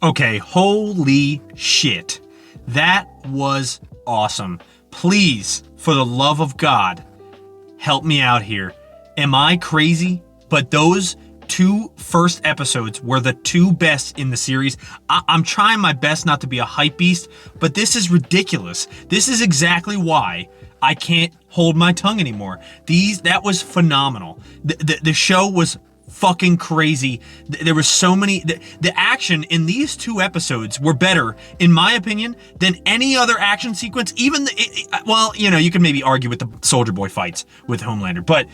Okay, holy shit. That was awesome. Please, for the love of God, help me out here. Am I crazy? But those two first episodes were the two best in the series. I'm trying my best not to be a hype beast, but this is ridiculous. This is exactly why I can't hold my tongue anymore. That was phenomenal. The show was fucking crazy. There was so many. The action in these two episodes were better, in my opinion, than any other action sequence. Even well, you know, you can maybe argue with the Soldier Boy fights with Homelander, but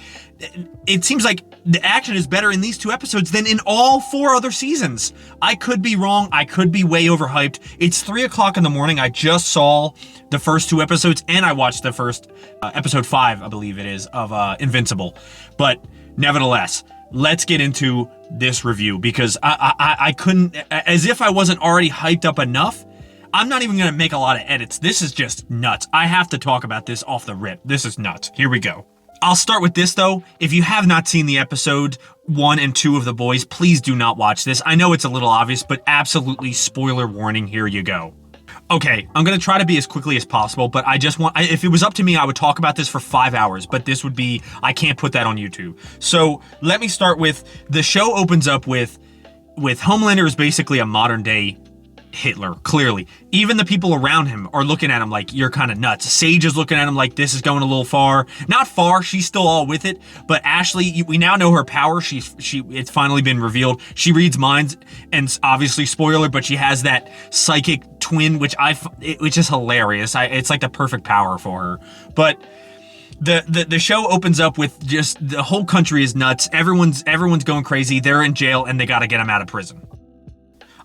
it seems like the action is better in these two episodes than in all 4 other seasons. I could be wrong. I could be way overhyped. It's 3:00 in the morning. I just saw the first 2 episodes, and I watched the first episode 5, I believe it is, of Invincible. But nevertheless, let's get into this review, because I couldn't, as if I wasn't already hyped up enough. I'm not even going to make a lot of edits. This is just nuts. I have to talk about this off the rip. This is nuts. Here we go. I'll start with this though. If you have not seen the episode 1 and 2 of The Boys, please do not watch this. I know it's a little obvious, but absolutely spoiler warning, here you go. Okay, I'm gonna try to be as quickly as possible, but if it was up to me, I would talk about this for 5 hours, but I can't put that on YouTube. So let me start with, the show opens up with Homelander is basically a modern day Hitler, clearly. Even the people around him are looking at him like, you're kind of nuts. Sage is looking at him like, this is going a little far. Not far, she's still all with it, but Ashley, we now know her power. It's finally been revealed. She reads minds, and obviously spoiler, but she has that psychic twin, which is hilarious. It's like the perfect power for her. But the show opens up with just, the whole country is nuts. Everyone's going crazy. They're in jail, and they got to get them out of prison.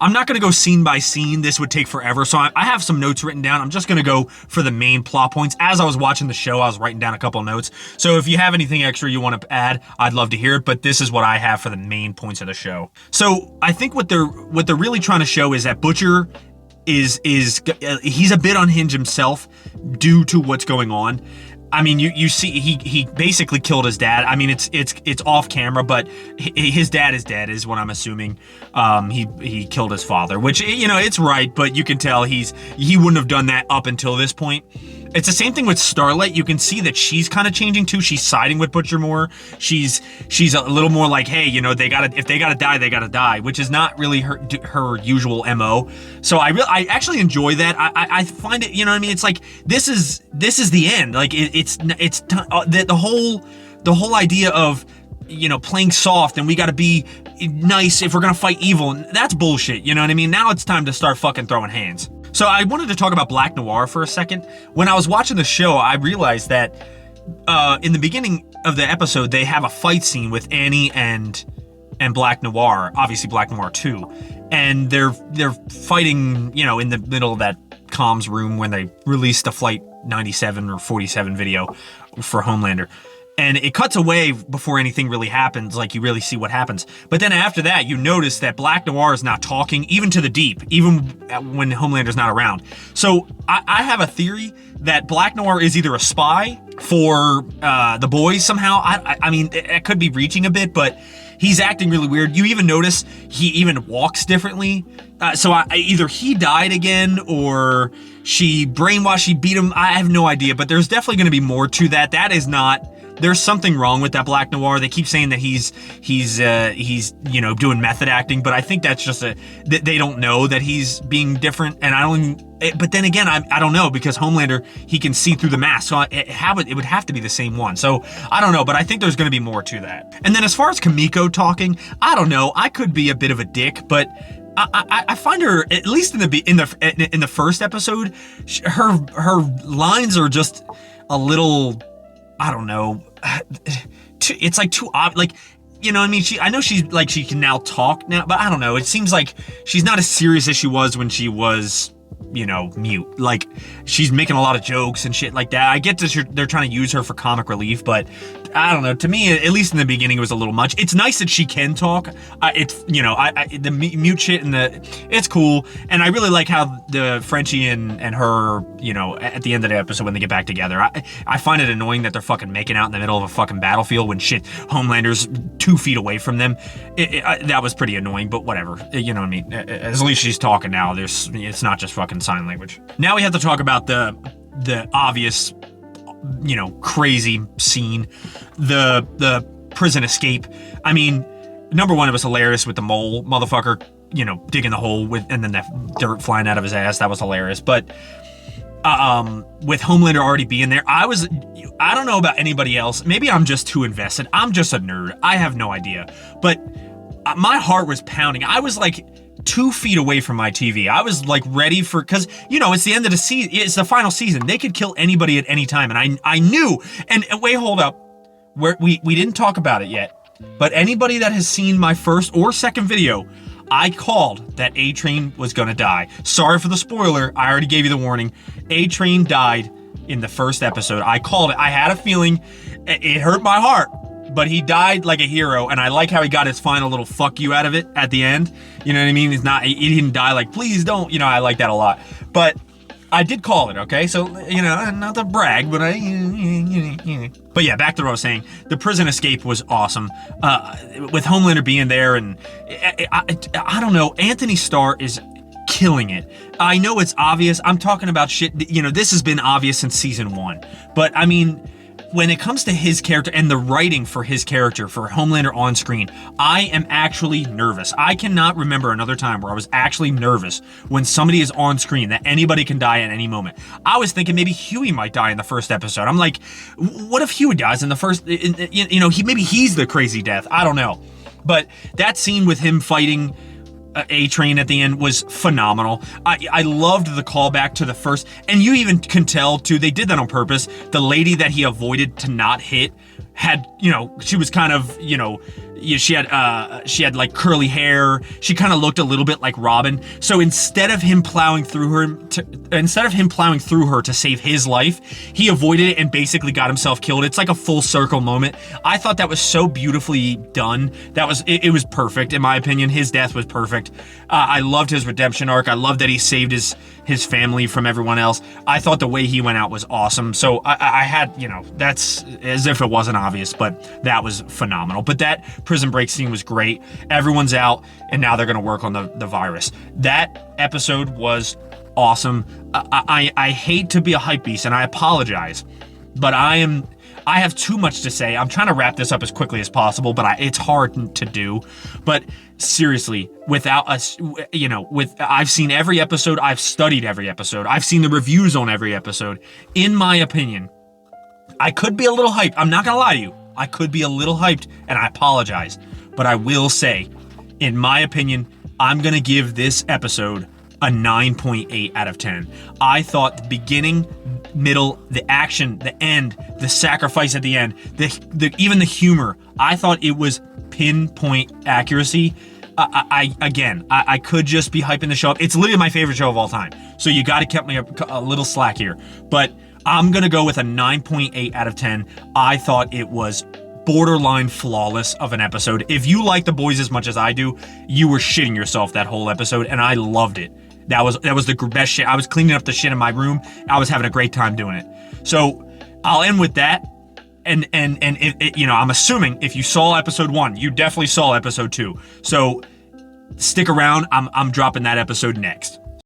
I'm not going to go scene by scene. This would take forever. So I have some notes written down. I'm just going to go for the main plot points. As I was watching the show, I was writing down a couple of notes. So if you have anything extra you want to add, I'd love to hear it. But this is what I have for the main points of the show. So I think what they're really trying to show is that Butcher he's a bit unhinged himself due to what's going on. I mean, you see, he basically killed his dad. I mean, it's off camera, but his dad is dead, is what I'm assuming. He killed his father, which, you know, it's right, but you can tell he wouldn't have done that up until this point. It's the same thing with Starlight. You can see that she's kind of changing too. She's siding with Butcher more. She's a little more like, hey, you know, if they gotta die, they gotta die, which is not really her usual MO. So I actually enjoy that. I find it, you know what I mean? It's like, this is the end. Like the whole idea of, you know, playing soft and we gotta be nice if we're gonna fight evil. That's bullshit. You know what I mean? Now it's time to start fucking throwing hands. So I wanted to talk about Black Noir for a second. When I was watching the show, I realized that in the beginning of the episode, they have a fight scene with Annie and Black Noir, obviously Black Noir 2. And they're fighting, you know, in the middle of that comms room when they released the Flight 97 or 47 video for Homelander. And it cuts away before anything really happens, like you really see what happens. But then after that, you notice that Black Noir is not talking, even to the Deep, even when Homelander's not around. So I have a theory that Black Noir is either a spy for the boys somehow. I mean, it could be reaching a bit, but he's acting really weird. You even notice he even walks differently. So either he died again or she brainwashed, she beat him. I have no idea, but there's definitely going to be more to that. That is not... There's something wrong with that Black Noir. They keep saying that he's you know, doing method acting, but I think that's just they don't know that he's being different. And but then again, I don't know, because Homelander, he can see through the mask, so it would have to be the same one. So I don't know, but I think there's going to be more to that. And then as far as Kimiko talking, I don't know. I could be a bit of a dick, but I find her, at least in the first episode, her lines are just a little, I don't know. It's like too odd. Like, you know what I mean? I know she can now talk now, but I don't know. It seems like she's not as serious as she was when she was, you know, mute. Like, she's making a lot of jokes and shit like that. I get that they're trying to use her for comic relief, but I don't know. To me, at least in the beginning, it was a little much. It's nice that she can talk. It's, the mute shit and it's cool. And I really like how the Frenchie and her, at the end of the episode when they get back together, I find it annoying that they're fucking making out in the middle of a fucking battlefield when shit, Homelander's 2 feet away from them. That was pretty annoying, but whatever. You know what I mean? At least she's talking now. It's not just fucking sign language. Now we have to talk about the obvious, crazy scene, the prison escape. I mean, number one, it was hilarious with the mole motherfucker, digging the hole and then that dirt flying out of his ass. That was hilarious. But with Homelander already being there, I don't know about anybody else. Maybe I'm just too invested. I'm just a nerd. I have no idea. But my heart was pounding. I was like 2 feet away from my TV. I was like ready because it's the end of the season. It's the final season. They could kill anybody at any time. And I knew, and wait, hold up. We didn't talk about it yet, but anybody that has seen my first or second video, I called that A-Train was gonna die. Sorry for the spoiler. I already gave you the warning. A-Train died in the first episode. I called it. I had a feeling. It hurt my heart. But he died like a hero, and I like how he got his final little fuck you out of it at the end. You know what I mean? He didn't die like, please don't. I like that a lot. But I did call it, okay? So, not to brag, but But yeah, back to what I was saying. The prison escape was awesome. With Homelander being there, and I don't know, Anthony Starr is killing it. I know it's obvious. I'm talking about shit, this has been obvious since season 1. But, I mean, when it comes to his character and the writing for his character, for Homelander on screen, I am actually nervous. I cannot remember another time where I was actually nervous when somebody is on screen, that anybody can die at any moment. I was thinking maybe Huey might die in the first episode. I'm like, what if Huey dies in the first, maybe he's the crazy death. I don't know. But that scene with him fighting A-Train at the end was phenomenal. I loved the callback to the first, and you even can tell too, they did that on purpose. The lady that he avoided to not hit had, she was kind of, she had like curly hair. She kind of looked a little bit like Robin. So instead of him plowing through her to save his life, he avoided it and basically got himself killed. It's like a full circle moment. I thought that was so beautifully done. It was perfect in my opinion. His death was perfect. I loved his redemption arc. I loved that he saved his family from everyone else. I thought the way he went out was awesome. So I had, that's as if it wasn't obvious, but that was phenomenal. But that prison break scene was great. Everyone's out, and now they're going to work on the virus. That episode was awesome. I hate to be a hype beast, and I apologize, but I have too much to say. I'm trying to wrap this up as quickly as possible, but it's hard to do. But seriously, without us, I've seen every episode. I've studied every episode. I've seen the reviews on every episode. In my opinion, I could be a little hyped. I'm not going to lie to you. I could be a little hyped, and I apologize. But I will say, in my opinion, I'm going to give this episode a 9.8 out of 10. I thought the beginning, middle, the action, the end, the sacrifice at the end, even the humor, I thought it was pinpoint accuracy. I could just be hyping the show up. It's literally my favorite show of all time. So you got to cut me a little slack here. But I'm going to go with a 9.8 out of 10. I thought it was borderline flawless of an episode. If you like The Boys as much as I do, you were shitting yourself that whole episode, and I loved it. That was the best shit. I was cleaning up the shit in my room. I was having a great time doing it. So I'll end with that. And I'm assuming if you saw episode 1, you definitely saw episode 2. So stick around. I'm dropping that episode next.